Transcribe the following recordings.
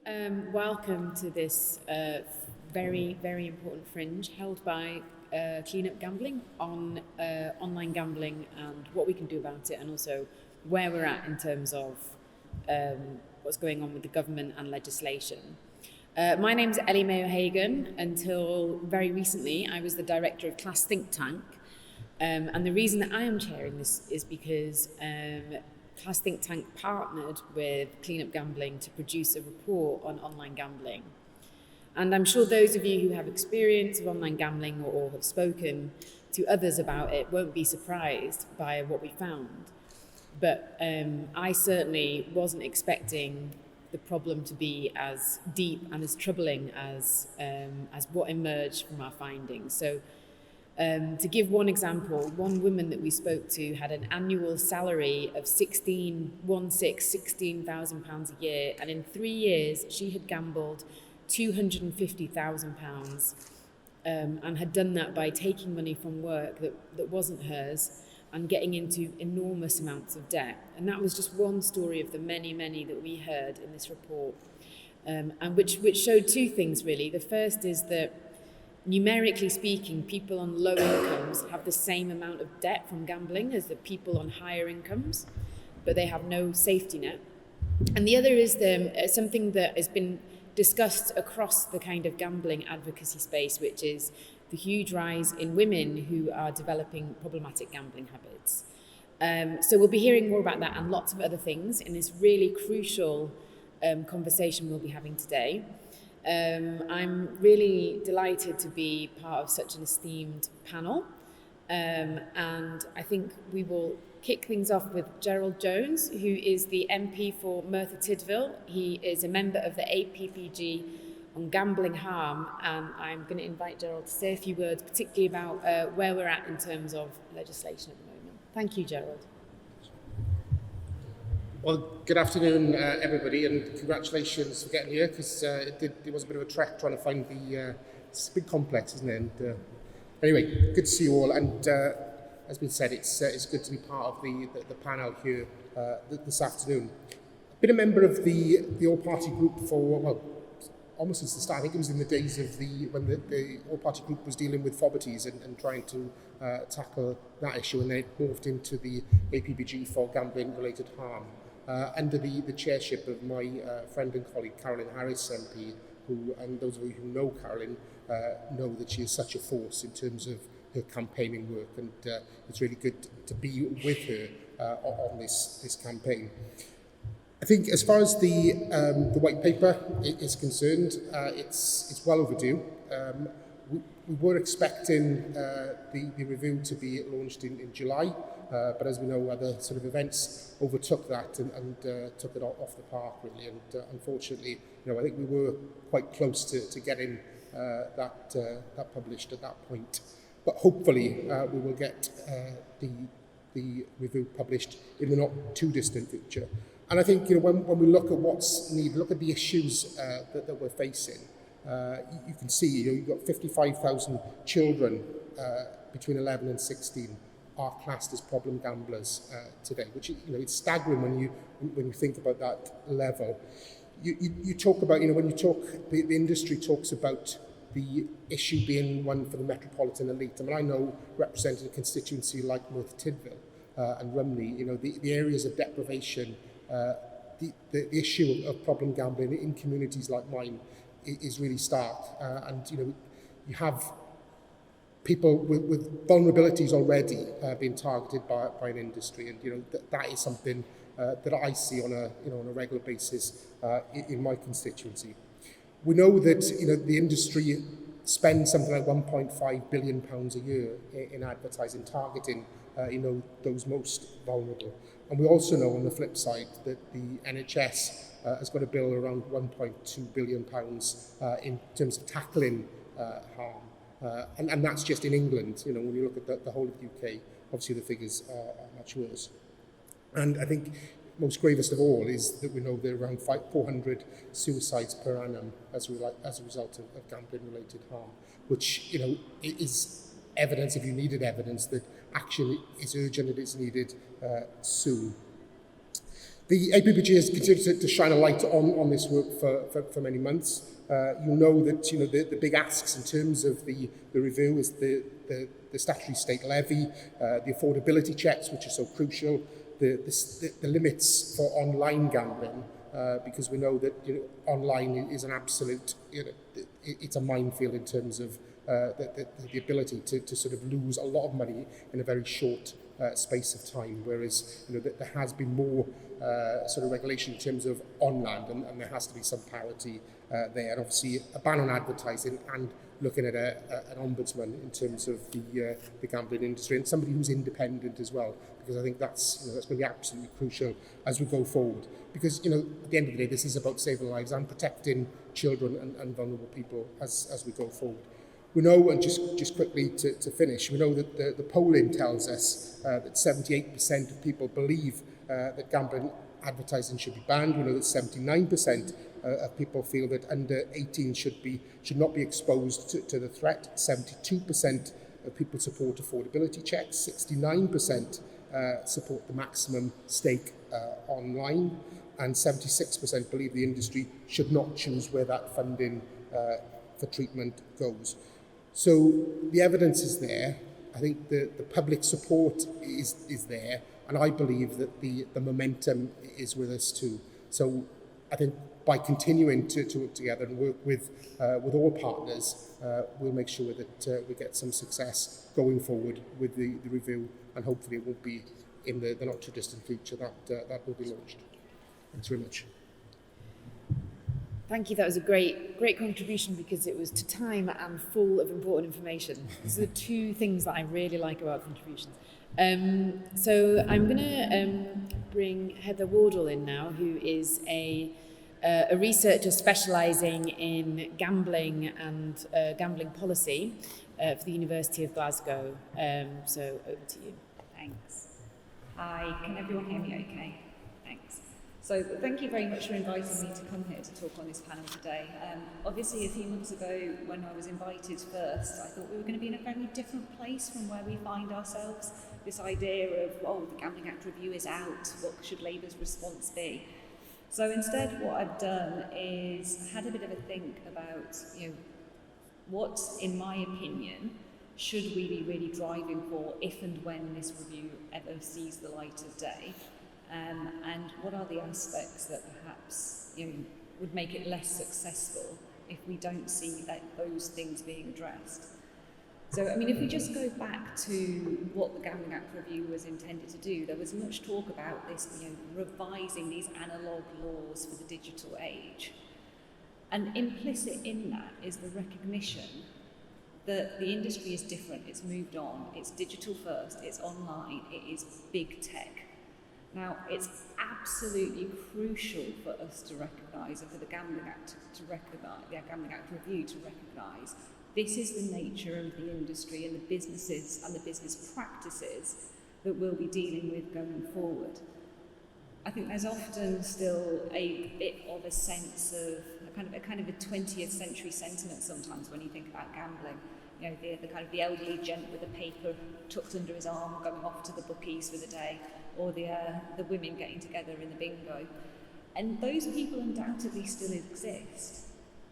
Welcome to this very, very important Fringe held by Clean Up Gambling on online gambling and what we can do about it, and also where we're at in terms of what's going on with the government and legislation. My name's Ellie Mayo-Hagan. Until very recently, I was the director of Class Think Tank. And the reason that I am chairing this is because Class Think Tank partnered with Clean Up Gambling to produce a report on online gambling. And I'm sure those of you who have experience of online gambling or have spoken to others about it won't be surprised by what we found. But I certainly wasn't expecting the problem to be as deep and as troubling as what emerged from our findings. So to give one example, one woman that we spoke to had an annual salary of £16,000 a year, and in 3 years she had gambled £250,000 and had done that by taking money from work that wasn't hers and getting into enormous amounts of debt. And that was just one story of the many, many that we heard in this report, and which showed two things really. The first is that numerically speaking, people on low incomes have the same amount of debt from gambling as the people on higher incomes, but they have no safety net. And the other is something that has been discussed across the kind of gambling advocacy space, which is the huge rise in women who are developing problematic gambling habits. So we'll be hearing more about that and lots of other things in this really crucial conversation we'll be having today. I'm really delighted to be part of such an esteemed panel, and I think we will kick things off with Gerald Jones, who is the MP for Merthyr Tydfil. He is a member of the APPG on gambling harm, and I'm going to invite Gerald to say a few words, particularly about where we're at in terms of legislation at the moment. Thank you, Gerald. Well, good afternoon, everybody, and congratulations for getting here, because it was a bit of a trek trying to find it's a big complex, isn't it? And anyway, good to see you all, and as been said, it's good to be part of the panel here this afternoon. I've been a member of the all-party group for, well, almost since the start. I think it was in the days of when the all-party group was dealing with poverties and trying to tackle that issue, and then it morphed into the APPG for gambling-related harm. Under the chairship of my friend and colleague Carolyn Harris MP, who, and those of you who know Carolyn, know that she is such a force in terms of her campaigning work, and it's really good to be with her on this campaign. I think as far as the white paper is concerned, it's well overdue. We were expecting the review to be launched in July, but as we know, other sort of events overtook that and took it off the park, really. And unfortunately, I think we were quite close to getting that published at that point. But hopefully, we will get the review published in the not too distant future. And I think when we look at what's needed, look at the issues that we're facing. You can see you've got 55,000 children between 11 and 16 are classed as problem gamblers today, which it's staggering when you think about that level. You talk about when you talk the industry talks about the issue being one for the metropolitan elite. I mean, I know representing a constituency like Merthyr Tydfil and Rumney, the areas of deprivation, the issue of problem gambling in communities like mine is really stark, and you have people with vulnerabilities already being targeted by an industry, and that is something that I see on a regular basis in my constituency. We know that the industry spends something like £1.5 billion a year in advertising, targeting those most vulnerable. And we also know on the flip side that the NHS has got a bill around £1.2 billion in terms of tackling harm. And that's just in England. When you look at the whole of the UK, obviously the figures are much worse. And I think most gravest of all is that we know there are around 400 suicides per annum as a result of gambling-related harm, which is evidence, if you needed evidence, that action is urgent and it's needed soon. The APPG has continued to shine a light on this work for many months. You know that the big asks in terms of the review is the statutory state levy, the affordability checks, which are so crucial, the limits for online gambling, because we know that online is an absolute, it's a minefield in terms of the ability to sort of lose a lot of money in a very short space of time, whereas there has been more sort of regulation in terms of online, and there has to be some parity there. And obviously a ban on advertising and looking at an ombudsman in terms of the gambling industry, and somebody who's independent as well, because I think that's that's going to be absolutely crucial as we go forward. Because at the end of the day, this is about saving lives and protecting children and vulnerable people as we go forward. We know, and just quickly to finish, we know that the polling tells us that 78% of people believe that gambling advertising should be banned. We know that 79% of people feel that under 18 should not be exposed to the threat. 72% of people support affordability checks. 69% support the maximum stake online, and 76% believe the industry should not choose where that funding for treatment goes. So the evidence is there. I think the public support is there, and I believe that the momentum is with us too. So I think by continuing to work together and work with all partners, we'll make sure that we get some success going forward with the review, and hopefully it will be in the not too distant future that will be launched. Thanks very much. Thank you. That was a great contribution, because it was to time and full of important information. These are the two things that I really like about contributions. So I'm going to bring Heather Wardle in now, who is a researcher specialising in gambling and gambling policy for the University of Glasgow. So over to you. Thanks. Hi, can everyone hear me okay? Thanks. So thank you very much for inviting me to come here to talk on this panel today. Obviously, a few months ago, when I was invited first, I thought we were going to be in a very different place from where we find ourselves. This idea of, the Gambling Act review is out, what should Labour's response be? So instead, what I've done is had a bit of a think about, what, in my opinion, should we be really driving for if and when this review ever sees the light of day? And what are the aspects that perhaps would make it less successful if we don't see those things being addressed? So, if we just go back to what the Gambling Act review was intended to do, there was much talk about this, revising these analogue laws for the digital age. And implicit in that is the recognition that the industry is different, it's moved on, it's digital first, it's online, it is big tech. Now, it's absolutely crucial for us to recognise, and for the Gambling Act to recognise, the Gambling Act review to recognise, this is the nature of the industry and the businesses and the business practices that we'll be dealing with going forward. I think there's often still a bit of a sense of a kind of a 20th century sentiment sometimes when you think about gambling. The kind of the elderly gent with a paper tucked under his arm going off to the bookies for the day, or the women getting together in the bingo. And those people undoubtedly still exist,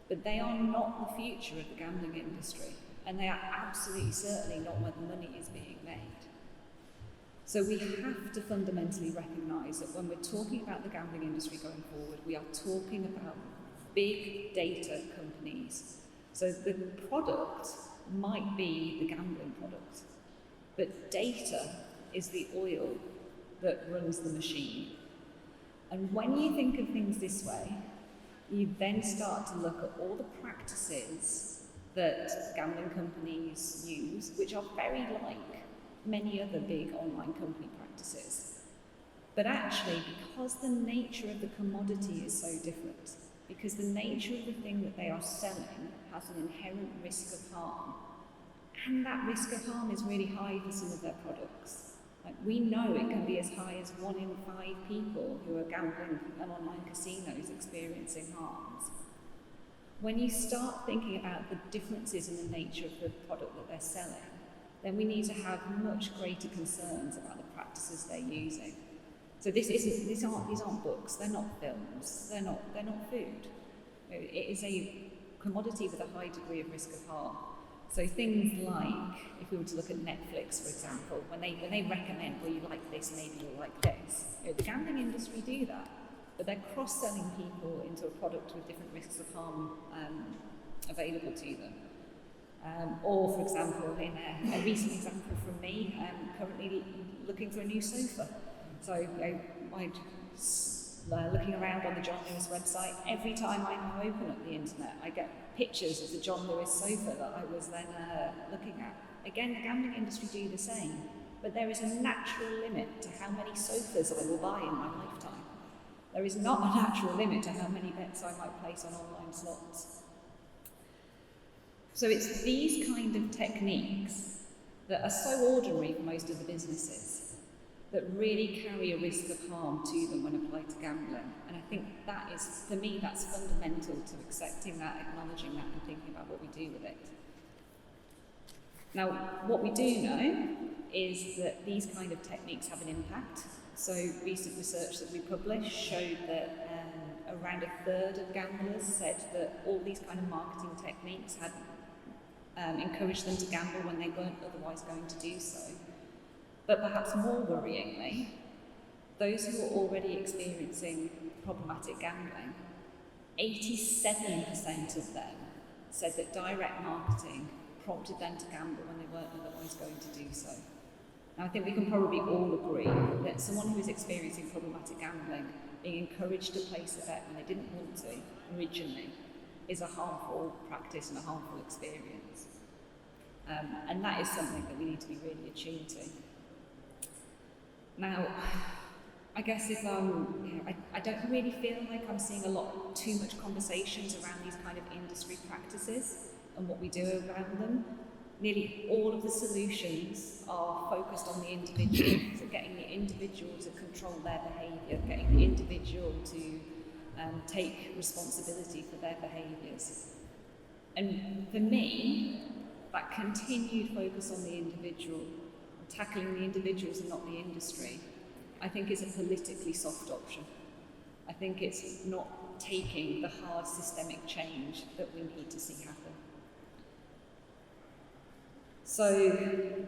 but they are not the future of the gambling industry, and they are absolutely certainly not where the money is being made. So we have to fundamentally recognise that when we're talking about the gambling industry going forward, we are talking about big data companies. So the product might be the gambling product, but data is the oil that runs the machine. And when you think of things this way, you then start to look at all the practices that gambling companies use, which are very like many other big online company practices. But actually, because the nature of the commodity is so different, because the nature of the thing that they are selling has an inherent risk of harm, and that risk of harm is really high for some of their products. We know it can be as high as 1 in 5 people who are gambling and online casinos experiencing harms. When you start thinking about the differences in the nature of the product that they're selling, then we need to have much greater concerns about the practices they're using. So So these aren't books. They're not films. They're not food. It is a commodity with a high degree of risk of harm. So things like, if we were to look at Netflix, for example, when they recommend, well, you like this, maybe you'll like this. The gambling industry do that, but they're cross-selling people into a product with different risks of harm available to them. Or, for example, in a recent example from me, currently looking for a new sofa. So, looking around on the John Lewis website, every time I open up the internet, I get pictures of the John Lewis sofa that I was then looking at. Again, the gambling industry do the same, but there is a natural limit to how many sofas I will buy in my lifetime. There is not a natural limit to how many bets I might place on online slots. So it's these kind of techniques that are so ordinary for most of the businesses that really carry a risk of harm to them when applied to gambling. And I think that is, for me, that's fundamental to accepting that, acknowledging that, and thinking about what we do with it. Now, what we do know is that these kind of techniques have an impact. So recent research that we published showed that around a third of gamblers said that all these kind of marketing techniques had encouraged them to gamble when they weren't otherwise going to do so. But perhaps more worryingly, those who are already experiencing problematic gambling, 87% of them said that direct marketing prompted them to gamble when they weren't otherwise going to do so. Now, I think we can probably all agree that someone who is experiencing problematic gambling being encouraged to place a bet when they didn't want to originally is a harmful practice and a harmful experience. And that is something that we need to be really attuned to. Now, I guess if I don't really feel like I'm seeing too much conversations around these kind of industry practices and what we do around them. Nearly all of the solutions are focused on the individual, so getting the individual to control their behaviour, getting the individual to take responsibility for their behaviours. And for me, that continued focus on the individual, tackling the individuals and not the industry, I think is a politically soft option. I think it's not taking the hard systemic change that we need to see happen. So,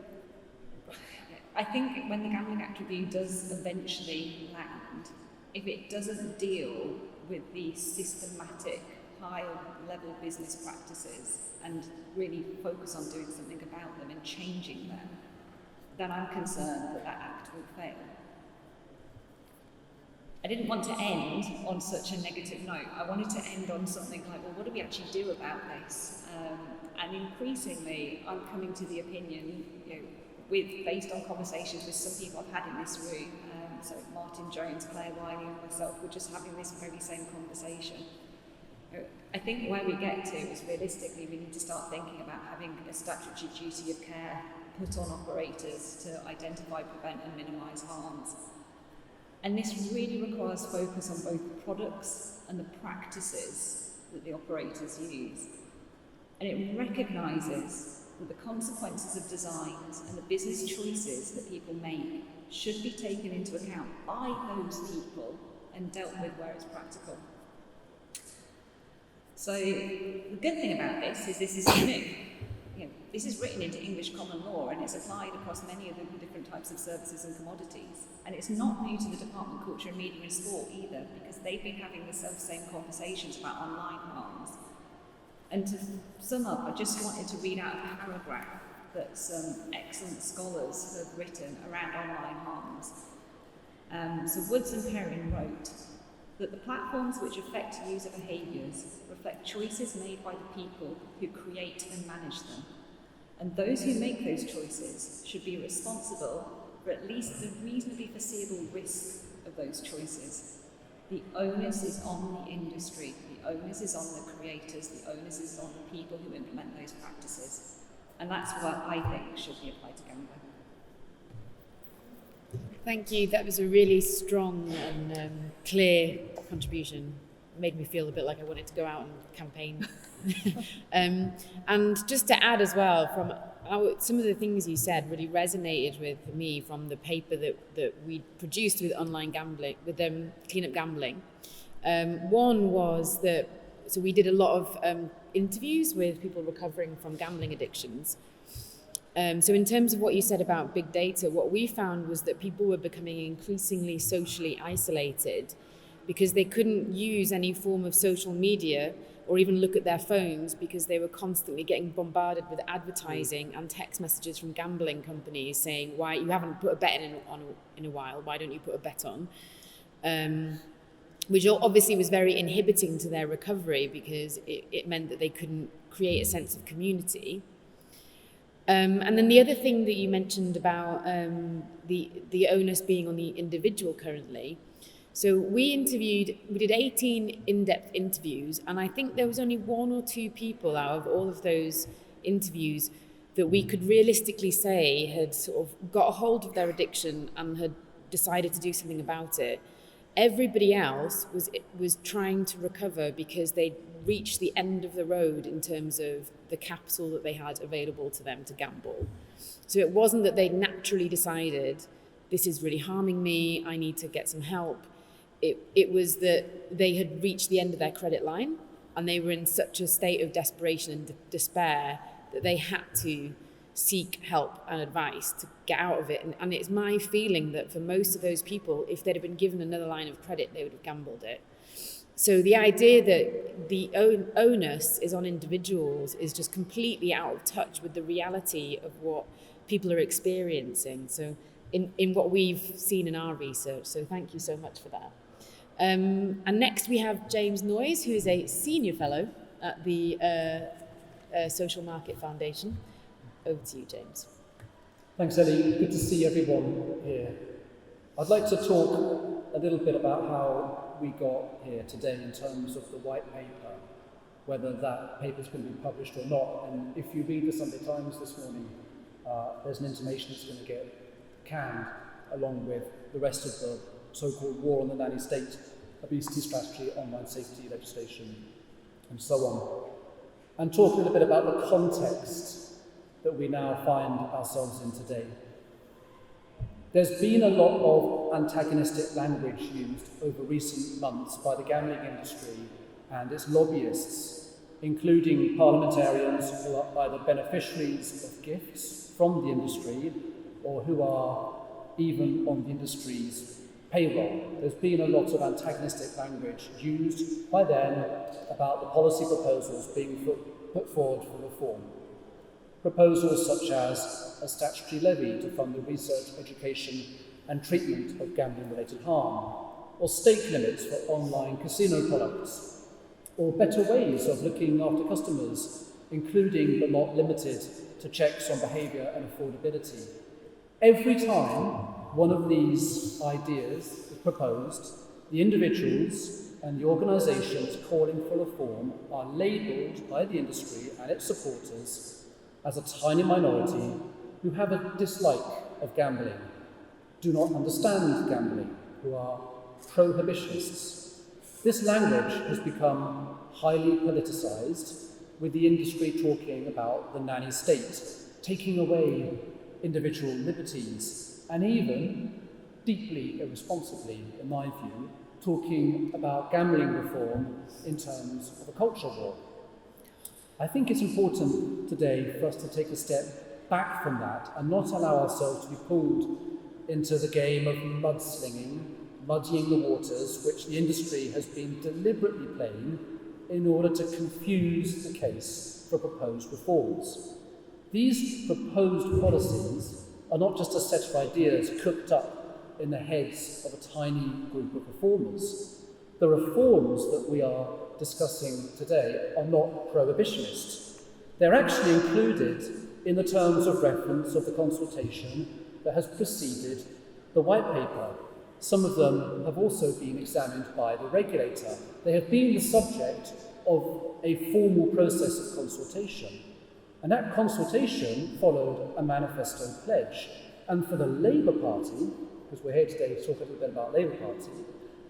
I think when the Gambling Act review does eventually land, if it doesn't deal with the systematic, high-level business practices and really focus on doing something about them and changing them, then I'm concerned that that act will fail. I didn't want to end on such a negative note. I wanted to end on something like, well, what do we actually do about this? And increasingly, I'm coming to the opinion, based on conversations with some people I've had in this room, so Martin Jones, Claire Wiley, and myself, we're just having this very same conversation. I think where we get to is realistically we need to start thinking about having a statutory duty of care put on operators to identify, prevent and minimise harms. And this really requires focus on both the products and the practices that the operators use. And it recognises that the consequences of designs and the business choices that people make should be taken into account by those people and dealt with where it's practical. So the good thing about this is new. This is written into English common law and it's applied across many of the different types of services and commodities. And it's not new to the Department of Culture, Media and Sport either, because they've been having the self-same conversations about online harms. And to sum up, I just wanted to read out a paragraph that some excellent scholars have written around online harms. So Woods and Perrin wrote that the platforms which affect user behaviours reflect choices made by the people who create and manage them. And those who make those choices should be responsible for at least the reasonably foreseeable risk of those choices. The onus is on the industry, the onus is on the creators, the onus is on the people who implement those practices. And that's what I think should be applied to gambling. Thank you. That was a really strong and clear contribution. It made me feel a bit like I wanted to go out and campaign. And just to add as well, from some of the things you said really resonated with me from the paper that we produced with online gambling, with Clean Up Gambling. One was that, so we did a lot of interviews with people recovering from gambling addictions. So in terms of what you said about big data, what we found was that people were becoming increasingly socially isolated because they couldn't use any form of social media or even look at their phones because they were constantly getting bombarded with advertising and text messages from gambling companies saying, why you haven't put a bet in a while, why don't you put a bet on? Which obviously was very inhibiting to their recovery because it meant that they couldn't create a sense of community. And then the other thing that you mentioned about the onus being on the individual currently. So we did 18 in-depth interviews, and I think there was only 1 or 2 people out of all of those interviews that we could realistically say had sort of got a hold of their addiction and had decided to do something about it. Everybody else was trying to recover because they'd reached the end of the road in terms of the capital that they had available to them to gamble. So it wasn't that they'd naturally decided, this is really harming me, I need to get some help. It was that they had reached the end of their credit line and they were in such a state of desperation and despair that they had to seek help and advice to get out of it. And it's my feeling that for most of those people, if they'd have been given another line of credit, they would have gambled it. So the idea that the onus is on individuals is just completely out of touch with the reality of what people are experiencing. So in what we've seen in our research. So thank you so much for that. And next we have James Noyes, who is a senior fellow at the Social Market Foundation. Over to you, James. Thanks, Ellie. Good to see everyone here. I'd like to talk a little bit about how we got here today in terms of the white paper, whether that paper's going to be published or not. And if you read the Sunday Times this morning, there's an intimation it's going to get canned along with the rest of the so-called war on the nanny state, obesity strategy, online safety legislation, and so on. And talk a little bit about the context that we now find ourselves in today. There's been a lot of antagonistic language used over recent months by the gambling industry and its lobbyists, including parliamentarians who are either beneficiaries of gifts from the industry or who are even on the industry's payroll. There's been a lot of antagonistic language used by them about the policy proposals being put forward for reform. Proposals such as a statutory levy to fund the research, education and treatment of gambling-related harm, or stake limits for online casino products, or better ways of looking after customers, including but not limited to checks on behaviour and affordability. Every time one of these ideas is proposed, the individuals and the organisations calling for reform are labelled by the industry and its supporters as a tiny minority who have a dislike of gambling, do not understand gambling, who are prohibitionists. This language has become highly politicised, with the industry talking about the nanny state, taking away individual liberties, and even, deeply irresponsibly in my view, talking about gambling reform in terms of a culture war. I think it's important today for us to take a step back from that and not allow ourselves to be pulled into the game of mudslinging, muddying the waters, which the industry has been deliberately playing in order to confuse the case for proposed reforms. These proposed policies are not just a set of ideas cooked up in the heads of a tiny group of reformers. The reforms that we are discussing today are not prohibitionist. They're actually included in the terms of reference of the consultation that has preceded the white paper. Some of them have also been examined by the regulator. They have been the subject of a formal process of consultation. And that consultation followed a manifesto pledge. And for the Labour Party, because we're here today to talk a little bit about Labour Party,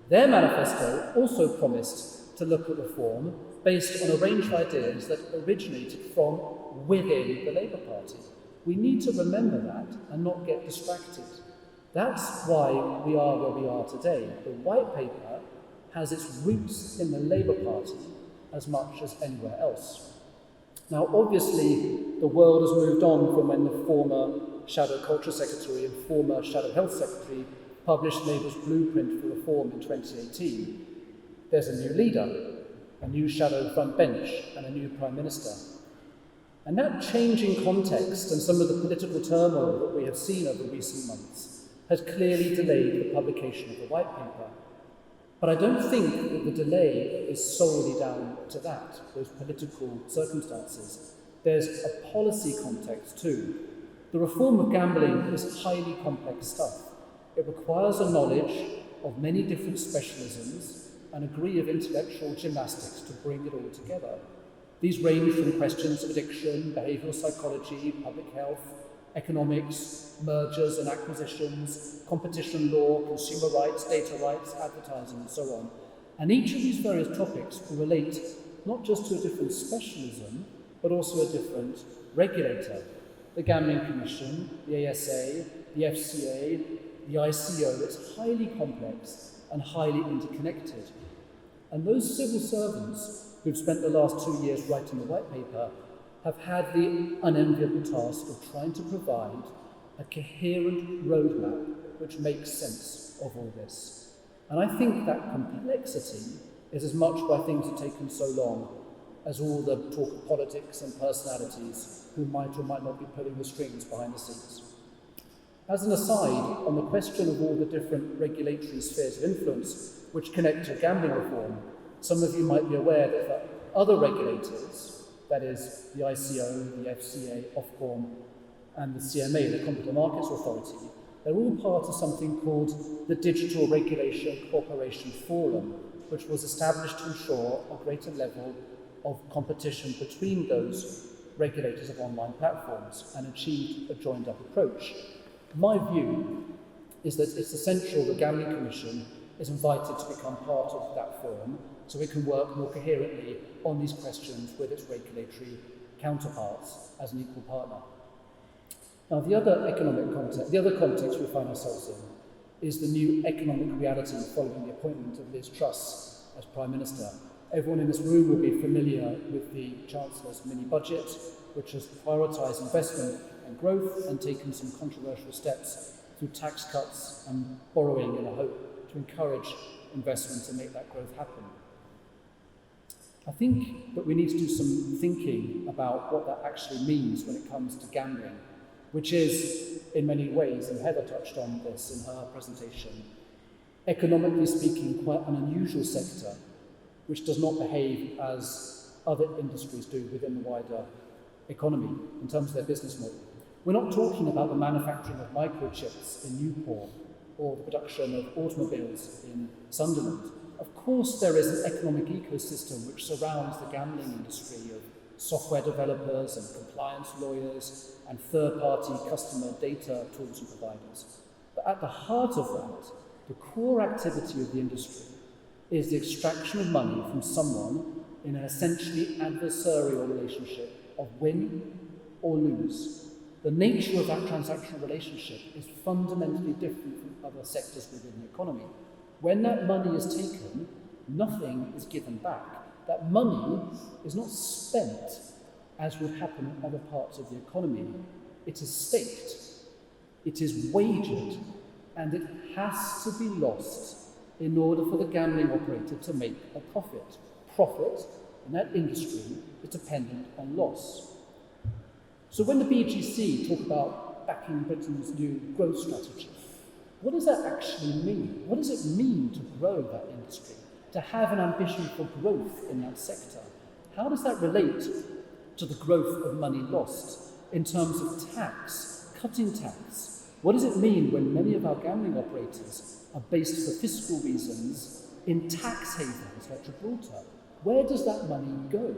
their manifesto also promised to look at reform based on a range of ideas that originated from within the Labour Party. We need to remember that and not get distracted. That's why we are where we are today. The white paper has its roots in the Labour Party as much as anywhere else. Now, obviously, the world has moved on from when the former Shadow Culture Secretary and former Shadow Health Secretary published Labour's blueprint for reform in 2018. There's a new leader, a new Shadow front bench, and a new Prime Minister. And that changing context and some of the political turmoil that we have seen over recent months has clearly delayed the publication of the white paper. But I don't think that the delay is solely down to that, those political circumstances. There's a policy context too. The reform of gambling is highly complex stuff. It requires a knowledge of many different specialisms, and a degree of intellectual gymnastics to bring it all together. These range from questions of addiction, behavioural psychology, public health, economics, mergers and acquisitions, competition law, consumer rights, data rights, advertising, and so on. And each of these various topics will relate not just to a different specialism, but also a different regulator. The Gambling Commission, the ASA, the FCA, the ICO, it's highly complex and highly interconnected. And those civil servants who've spent the last 2 years writing the white paper have had the unenviable task of trying to provide a coherent roadmap which makes sense of all this. And I think that complexity is as much why things have taken so long as all the talk of politics and personalities who might or might not be pulling the strings behind the scenes. As an aside, on the question of all the different regulatory spheres of influence which connect to gambling reform, some of you might be aware that for other regulators, that is the ICO, the FCA, Ofcom, and the CMA, the Competent Markets Authority, they're all part of something called the Digital Regulation Cooperation Forum, which was established to ensure a greater level of competition between those regulators of online platforms and achieved a joined-up approach. My view is that it's essential the Gambling Commission is invited to become part of that forum so it can work more coherently on these questions with its regulatory counterparts as an equal partner. Now, the other context we find ourselves in is the new economic reality following the appointment of Liz Truss as Prime Minister. Everyone in this room will be familiar with the Chancellor's mini-budget, which has prioritised investment and growth and taken some controversial steps through tax cuts and borrowing in a hope to encourage investment and make that growth happen. I think that we need to do some thinking about what that actually means when it comes to gambling, which is, in many ways, and Heather touched on this in her presentation, economically speaking, quite an unusual sector, which does not behave as other industries do within the wider economy in terms of their business model. We're not talking about the manufacturing of microchips in Newport or the production of automobiles in Sunderland. Of course, there is an economic ecosystem which surrounds the gambling industry of software developers and compliance lawyers and third-party customer data tools and providers. But at the heart of that, the core activity of the industry is the extraction of money from someone in an essentially adversarial relationship of win or lose. The nature of that transactional relationship is fundamentally different from other sectors within the economy. When that money is taken, nothing is given back. That money is not spent as would happen in other parts of the economy. It is staked, it is wagered, and it has to be lost in order for the gambling operator to make a profit. Profit in that industry is dependent on loss. So when the BGC talk about backing Britain's new growth strategy, what does that actually mean? What does it mean to grow that industry, to have an ambition for growth in that sector? How does that relate to the growth of money lost in terms of tax, cutting tax? What does it mean when many of our gambling operators are based for fiscal reasons in tax havens like Gibraltar? Where does that money go?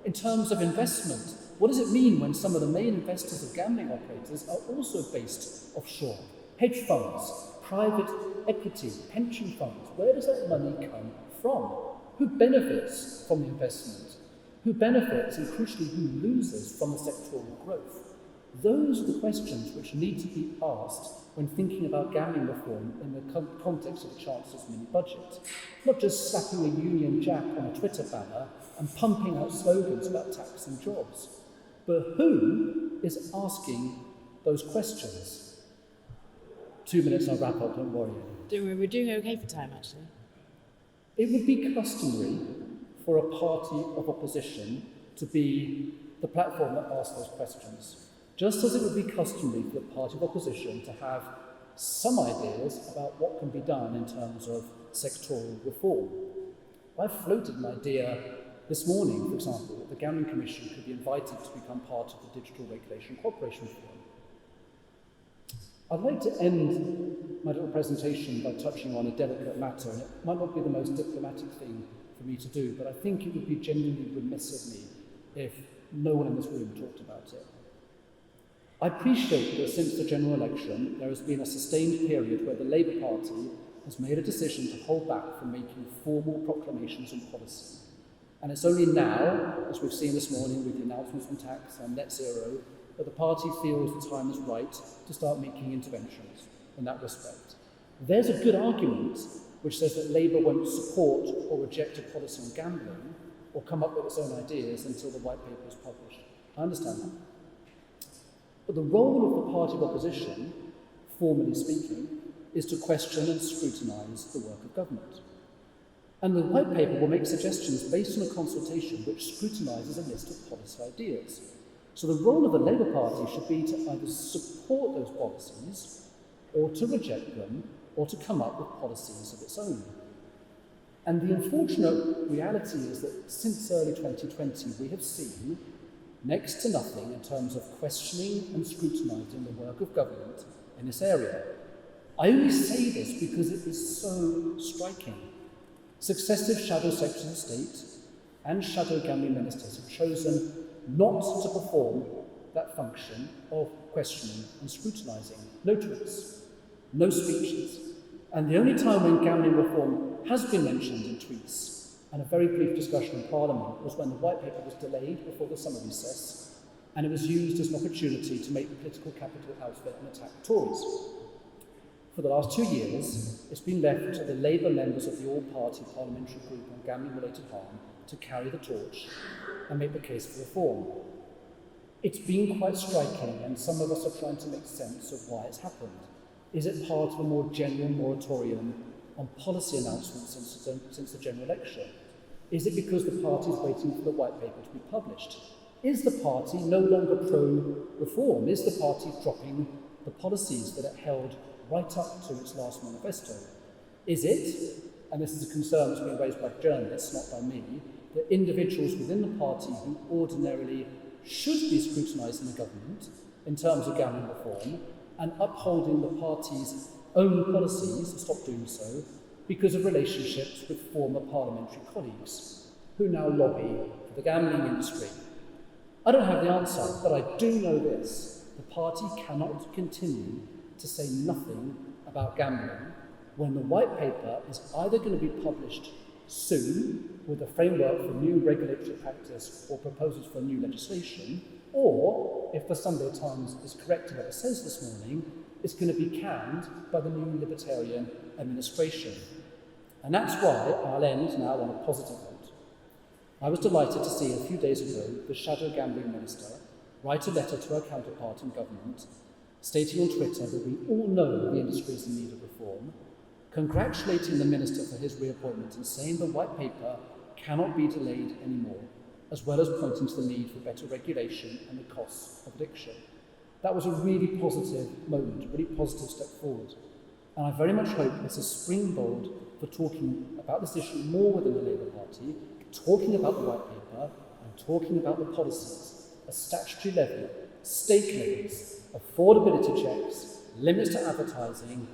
In terms of investment, what does it mean when some of the main investors of gambling operators are also based offshore? Hedge funds, private equity, pension funds, where does that money come from? Who benefits from the investment? Who benefits and crucially who loses from the sectoral growth? Those are the questions which need to be asked when thinking about gambling reform in the context of the Chancellor's mini-budget. Not just slapping a Union Jack on a Twitter banner and pumping out slogans about tax and jobs. But who is asking those questions? 2 minutes, I'll wrap up, don't worry. Don't worry, we're doing okay for time, actually. It would be customary for a party of opposition to be the platform that asks those questions, just as it would be customary for the party of opposition to have some ideas about what can be done in terms of sectoral reform. I floated an idea this morning, for example, that the Gambling Commission could be invited to become part of the Digital Regulation Cooperation Forum. I'd like to end my little presentation by touching on a delicate matter, and it might not be the most diplomatic thing for me to do, but I think it would be genuinely remiss of me if no one in this room talked about it. I appreciate that since the general election, there has been a sustained period where the Labour Party has made a decision to hold back from making formal proclamations on policy. And it's only now, as we've seen this morning with the announcements on tax and net zero, that the party feels the time is right to start making interventions in that respect. There's a good argument which says that Labour won't support or reject a policy on gambling or come up with its own ideas until the white paper is published. I understand that. But the role of the party of opposition, formally speaking, is to question and scrutinise the work of government. And the white paper will make suggestions based on a consultation which scrutinises a list of policy ideas. So the role of the Labour Party should be to either support those policies or to reject them or to come up with policies of its own. And the unfortunate reality is that since early 2020 we have seen next to nothing in terms of questioning and scrutinising the work of government in this area. I only say this because it is so striking. Successive shadow secretaries of state and shadow gambling ministers have chosen not to perform that function of questioning and scrutinising. No tweets, no speeches. And the only time when gambling reform has been mentioned in tweets and a very brief discussion in Parliament was when the white paper was delayed before the summer recess, and it was used as an opportunity to make the political capital outfit and attack the Tories. For the last 2 years, it's been left to the Labour members of the all-party parliamentary group on gambling-related harm to carry the torch and make the case for reform. It's been quite striking, and some of us are trying to make sense of why it's happened. Is it part of a more general moratorium on policy announcements since the general election? Is it because the party is waiting for the white paper to be published? Is the party no longer pro-reform? Is the party dropping the policies that it held right up to its last manifesto? Is it, and this is a concern that's been raised by journalists, not by me, that individuals within the party who ordinarily should be scrutinising the government in terms of gambling reform and upholding the party's own policies stop doing so because of relationships with former parliamentary colleagues who now lobby for the gambling industry? I don't have the answer, but I do know this. The party cannot continue to say nothing about gambling when the white paper is either going to be published soon with a framework for new regulatory practice or proposals for new legislation, or, if the Sunday Times is correct in what it says this morning, it's going to be canned by the new Libertarian administration. And that's why I'll end now on a positive note. I was delighted to see a few days ago the shadow gambling minister write a letter to her counterpart in government, stating on Twitter that we all know the industry is in need of reform, congratulating the minister for his reappointment and saying the white paper cannot be delayed anymore, as well as pointing to the need for better regulation and the costs of addiction. That was a really positive moment, a really positive step forward. And I very much hope it's a springboard for talking about this issue more within the Labour Party, talking about the white paper and talking about the policies, a statutory levy, stake levies, affordability checks, limits to advertising,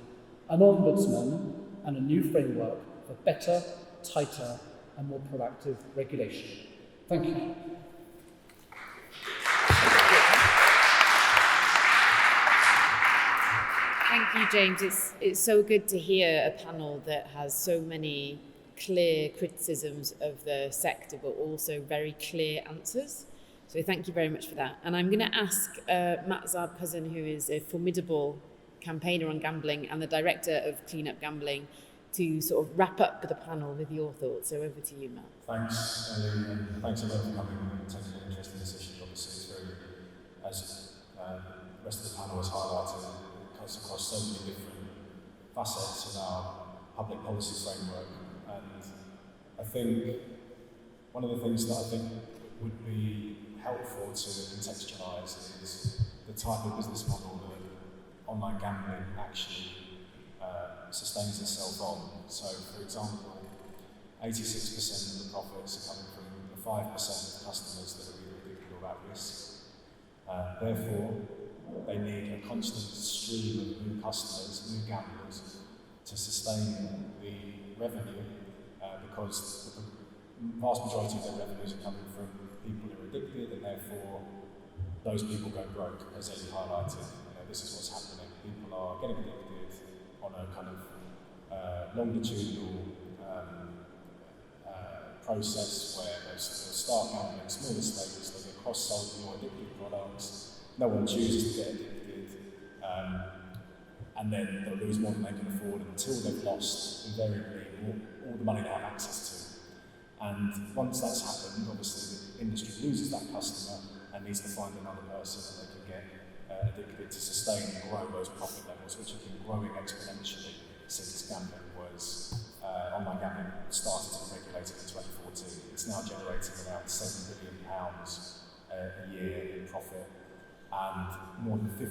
an ombudsman, and a new framework for better, tighter, and more proactive regulation. Thank you. Thank you, James. It's so good to hear a panel that has so many clear criticisms of the sector, but also very clear answers. So thank you very much for that. And I'm going to ask Matt Zarb-Cousin, who is a formidable campaigner on gambling and the director of Clean Up Gambling, to sort of wrap up the panel with your thoughts. So over to you, Matt. Thanks, Ellie, and thanks everyone for coming and taking an interest in this issue. Obviously, it's very, as the rest of the panel has highlighted, it cuts across so many different facets of our public policy framework. And I think one of the things that I think would be helpful to contextualise is the type of business model that online gambling actually sustains itself on. So, for example, 86% of the profits are coming from the 5% of customers that are either addicted or at risk. Therefore, they need a constant stream of new customers, new gamblers, to sustain the revenue, because the vast majority of their revenues are coming from people who are addicted, and therefore those people go broke, as Ellie highlighted. This is what's happening. People are getting addicted on a kind of longitudinal process where they'll start gambling smaller stakes, they'll get cross-sold more addictive products, no one chooses to get addicted, and then they'll lose more than they can afford until they've lost, invariably, all the money they have access to. And once that's happened, obviously the industry loses that customer and needs to find another person that they can get addicted to sustain and grow those profit levels, which have been growing exponentially since gambling was, online gambling started to be regulated in 2014. It's now generating around £7 billion a year in profit, and more than 50%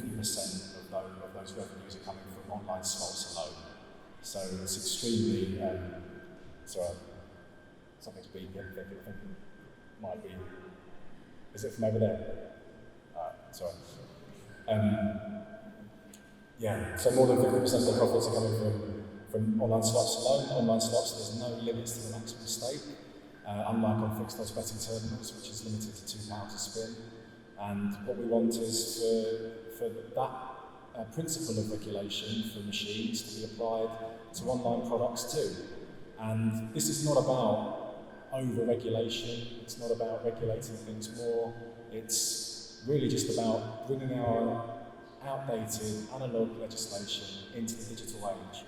of those revenues are coming from online slots alone. So it's extremely, sorry, something's beeping, I think it might be, is it from over there? Sorry. Yeah, so more than 50% of the profits are coming from online slots alone. Online slots, there's no limits to the maximum stake, unlike on fixed odds betting terminals, which is limited to £2 a spin. And what we want is for that principle of regulation for machines to be applied to online products too. And this is not about over-regulation, it's not about regulating things more, it's really just about bringing our outdated analogue legislation into the digital age.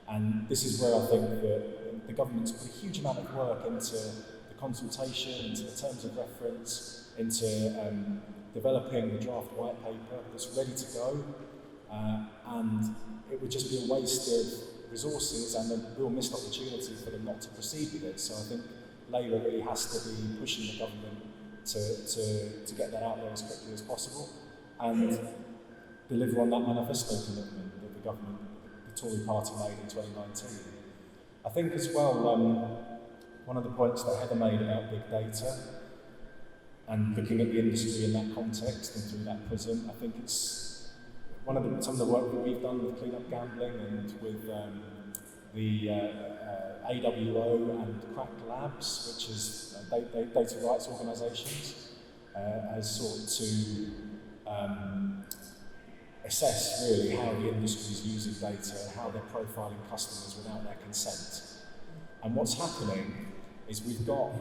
And this is where I think that the government's put a huge amount of work into the consultation, into the terms of reference, into developing the draft white paper that's ready to go. And it would just be a waste of resources and a real missed opportunity for them not to proceed with it. So I think Labour really has to be pushing the government to get that out there as quickly as possible and deliver on that manifesto commitment that the government, the Tory party, made in 2019. I think as well, one of the points that Heather made about big data and looking at the industry in that context and through that prism, I think it's some of the work that we've done with Clean Up Gambling and with the AWO and Crack Labs, which is data rights organisations, has sought to assess really how the industry is using data, how they're profiling customers without their consent. And what's happening is we've got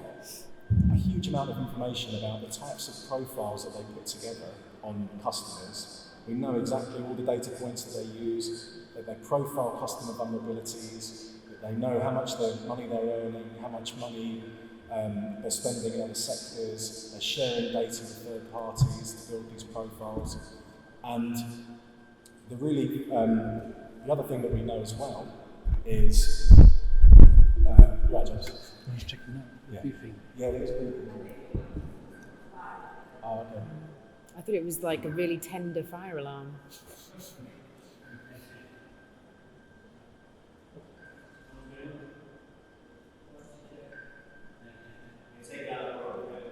a huge amount of information about the types of profiles that they put together on customers. We know exactly all the data points that they use, that they profile customer vulnerabilities, that they know how much money they're earning, how much money they're spending in other sectors, they're sharing data with third parties to build these profiles. And the other thing that we know as well is, right, James? I was checking out. Yeah. Yeah, it is good. Oh, okay. I thought it was like a really tender fire alarm.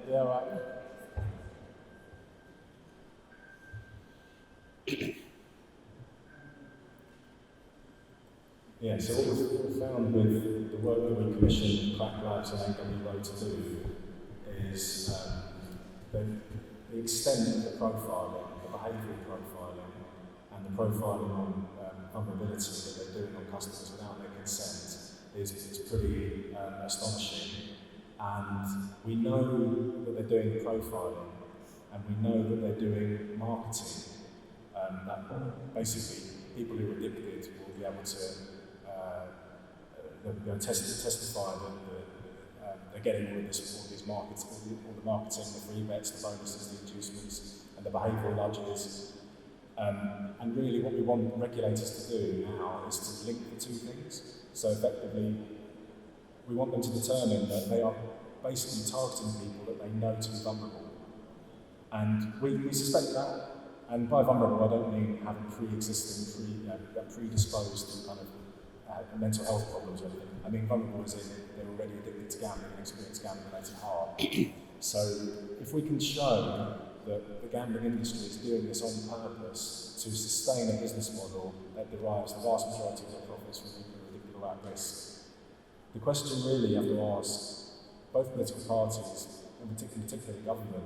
Yeah, right. Yeah, so what we found with the work that we commissioned Crack Labs and AWO to do is the extent of the profiling, the behavioural profiling, and the profiling on vulnerability that they're doing on customers without their consent is pretty astonishing. And we know that they're doing the profiling and we know that they're doing marketing that basically people who are addicted will be able to they'll be able to testify that they're getting all these markets, all the marketing, the free bets, the bonuses, the inducements, and the behavioural nudges. And really what we want regulators to do now is to link the two things. So effectively, we want them to determine that they are basically targeting people that they know to be vulnerable. And we suspect that, and by vulnerable I don't mean having pre-existing, predisposed to kind of mental health problems or anything. I mean vulnerable as in they're already addicted to gambling and experience gambling-related harm. So if we can show that the gambling industry is doing this on purpose to sustain a business model that derives the vast majority of their profits from people who are addicted or at risk, the question really you have to ask both political parties, and particularly government,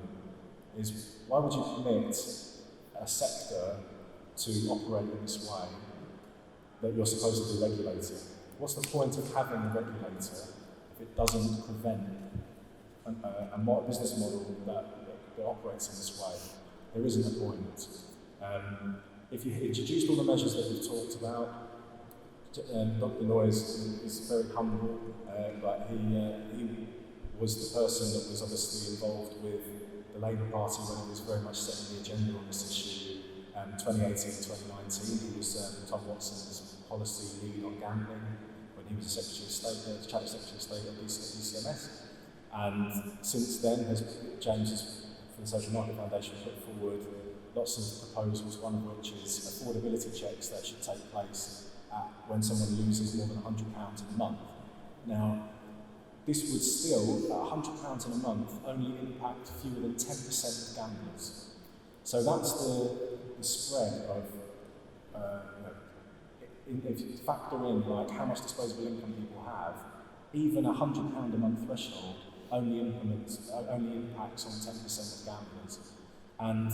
is why would you permit a sector to operate in this way that you're supposed to be regulating? What's the point of having a regulator if it doesn't prevent a business model that operates in this way? There isn't a point. If you introduced all the measures that we've talked about, Dr. Noyes is very humble, but he was the person that was obviously involved with the Labour Party when it was very much setting the agenda on this issue. 2018-2019, he was Tom Watson's policy lead on gambling when he was the Secretary of State, Shadow Secretary of State at DCMS. And since then, James from the Social Market Foundation put forward lots of proposals, one of which is affordability checks that should take place when someone loses more than £100 in a month. Now, this would still, £100 in a month, only impact fewer than 10% of gamblers. So that's the spread of, if you factor in like how much disposable income people have, even £100 a month threshold only impacts on 10% of gamblers. And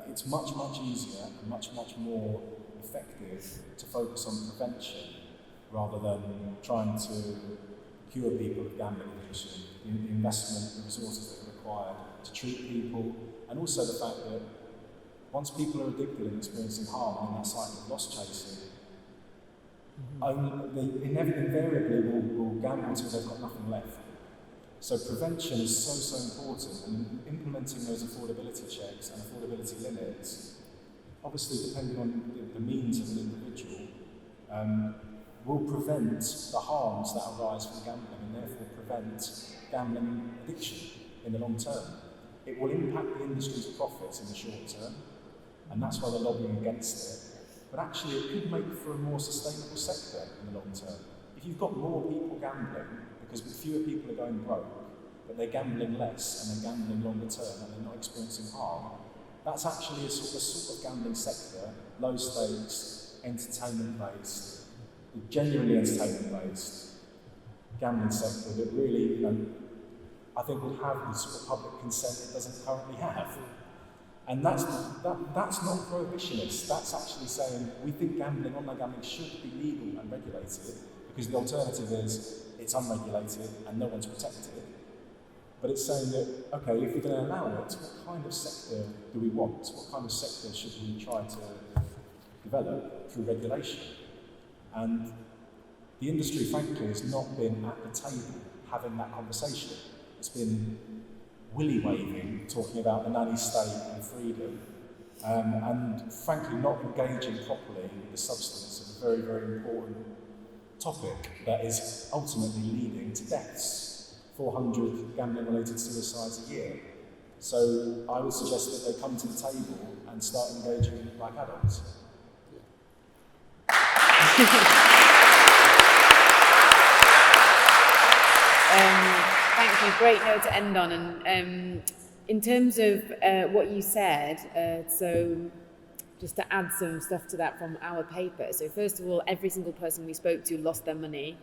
it's much, much easier and much, much more effective to focus on prevention rather than trying to cure people of gambling addiction, the investment, the resources that are required to treat people, and also the fact that once people are addicted and experiencing harm and in that cycle of loss chasing, they invariably will gamble until they've got nothing left. So prevention is so important, and implementing those affordability checks and affordability limits, obviously depending on the means of an individual, will prevent the harms that arise from gambling and therefore prevent gambling addiction in the long term. It will impact the industry's profits in the short term, and that's why they're lobbying against it. But actually it could make for a more sustainable sector in the long term. If you've got more people gambling, because fewer people are going broke, but they're gambling less and they're gambling longer term and they're not experiencing harm, that's actually a sort of gambling sector, low stakes, entertainment-based, genuinely entertainment-based gambling sector that really, I think will have the sort of public consent it doesn't currently have. And that's not prohibitionist. That's actually saying we think gambling, online gambling, should be legal and regulated because the alternative is it's unregulated and no one's protected. But it's saying that, okay, if we're going to allow it, what kind of sector do we want? What kind of sector should we try to develop through regulation? And the industry, frankly, has not been at the table having that conversation. It's been willy-waving, talking about the nanny state and freedom, and frankly not engaging properly with the substance of a very, very important topic that is ultimately leading to deaths. 400 gambling-related suicides a year. So I would suggest that they come to the table and start engaging like adults. Thank you. Great note to end on. And in terms of what you said, so just to add some stuff to that from our paper. So first of all, every single person we spoke to lost their money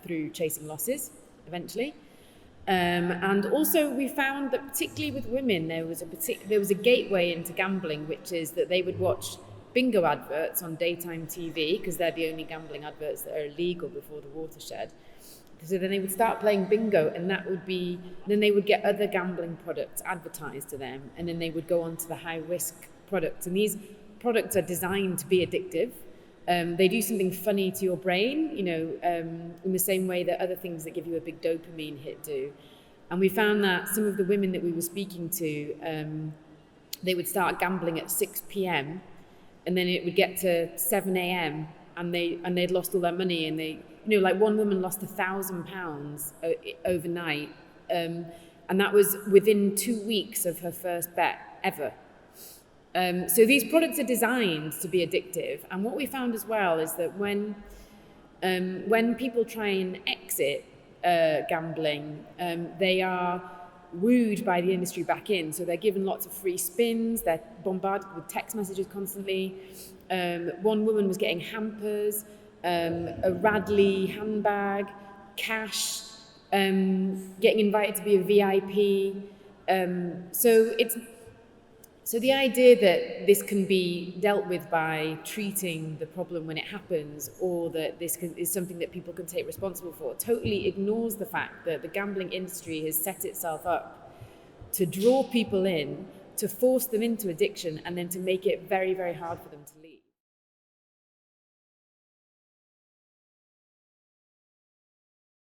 through chasing losses, eventually. And also we found that particularly with women, there was a gateway into gambling, which is that they would watch bingo adverts on daytime TV, because they're the only gambling adverts that are illegal before the watershed. So then they would start playing bingo, and then they would get other gambling products advertised to them, and then they would go on to the high-risk products. And these products are designed to be addictive. They do something funny to your brain, in the same way that other things that give you a big dopamine hit do. And we found that some of the women that we were speaking to, they would start gambling at 6 p.m, and then it would get to 7 a.m, and they'd lost all their money, and they, like one woman lost £1,000 overnight, and that was within 2 weeks of her first bet ever. So these products are designed to be addictive, and what we found as well is that when people try and exit gambling, they are wooed by the industry back in. So they're given lots of free spins, they're bombarded with text messages constantly. One woman was getting hampers, a Radley handbag, cash, getting invited to be a VIP. So the idea that this can be dealt with by treating the problem when it happens, or that this is something that people can take responsible for, totally ignores the fact that the gambling industry has set itself up to draw people in, to force them into addiction, and then to make it very, very hard for them to